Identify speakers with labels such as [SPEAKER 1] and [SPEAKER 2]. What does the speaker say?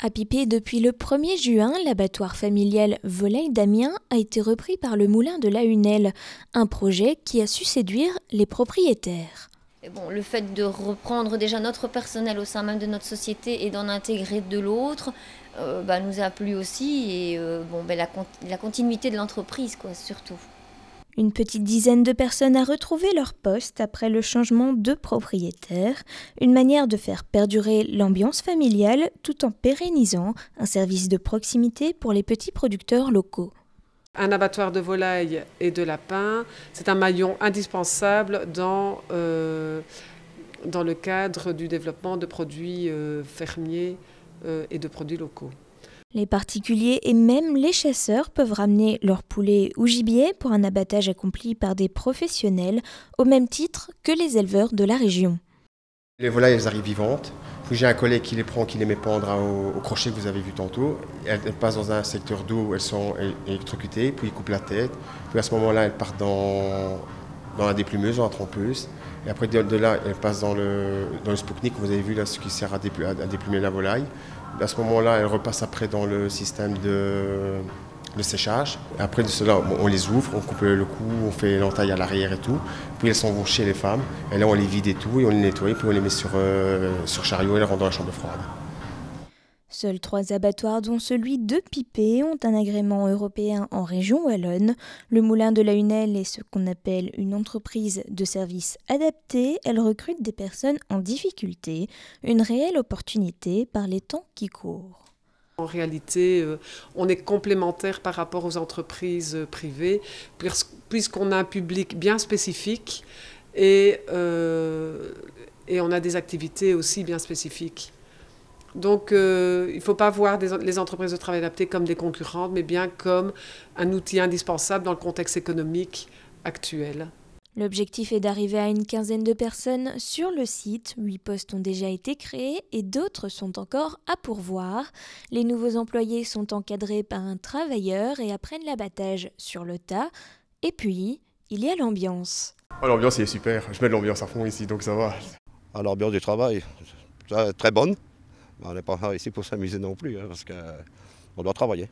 [SPEAKER 1] À Pipé, depuis le 1er juin, l'abattoir familial Volaille d'Amiens a été repris par le moulin de la Hunelle, un projet qui a su séduire les propriétaires.
[SPEAKER 2] Et bon, le fait de reprendre déjà notre personnel au sein même de notre société et d'en intégrer de l'autre nous a plu aussi et la continuité de l'entreprise surtout.
[SPEAKER 1] Une petite dizaine de personnes a retrouvé leur poste après le changement de propriétaire, une manière de faire perdurer l'ambiance familiale tout en pérennisant un service de proximité pour les petits producteurs locaux.
[SPEAKER 3] Un abattoir de volaille et de lapins, c'est un maillon indispensable dans le cadre du développement de produits fermiers et de produits locaux.
[SPEAKER 1] Les particuliers et même les chasseurs peuvent ramener leur poulet ou gibier pour un abattage accompli par des professionnels, au même titre que les éleveurs de la région.
[SPEAKER 4] Les volailles, elles arrivent vivantes. Puis j'ai un collègue qui les prend, qui les met pendre au crochet que vous avez vu tantôt. Elles passent dans un secteur d'eau où elles sont électrocutées, puis ils coupent la tête. Puis à ce moment-là, elles partent dans la déplumeuse, dans la trompeuse. Et après, de là, elles passent dans le Spoutnik, vous avez vu là, ce qui sert à déplumer la volaille. À ce moment-là, elles repassent après dans le système de séchage. Et après de cela, on les ouvre, on coupe le cou, on fait l'entaille à l'arrière et tout. Puis elles s'en vont chez les femmes. Et là, on les vide et tout, et on les nettoie, puis on les met sur chariot et les rentre dans la chambre froide.
[SPEAKER 1] Seuls 3 abattoirs, dont celui de Pipé, ont un agrément européen en région wallonne. Le moulin de la Hunelle est ce qu'on appelle une entreprise de services adaptés. Elle recrute des personnes en difficulté, une réelle opportunité par les temps qui courent.
[SPEAKER 3] En réalité, on est complémentaires par rapport aux entreprises privées, puisqu'on a un public bien spécifique et on a des activités aussi bien spécifiques. Donc, il ne faut pas voir les entreprises de travail adapté comme des concurrentes, mais bien comme un outil indispensable dans le contexte économique actuel.
[SPEAKER 1] L'objectif est d'arriver à une quinzaine de personnes sur le site. 8 postes ont déjà été créés et d'autres sont encore à pourvoir. Les nouveaux employés sont encadrés par un travailleur et apprennent l'abattage sur le tas. Et puis, il y a l'ambiance.
[SPEAKER 4] Oh, l'ambiance est super, je mets de l'ambiance à fond ici, donc ça va.
[SPEAKER 5] L'ambiance du travail, très bonne. On n'est pas ici pour s'amuser non plus, parce qu'on doit travailler.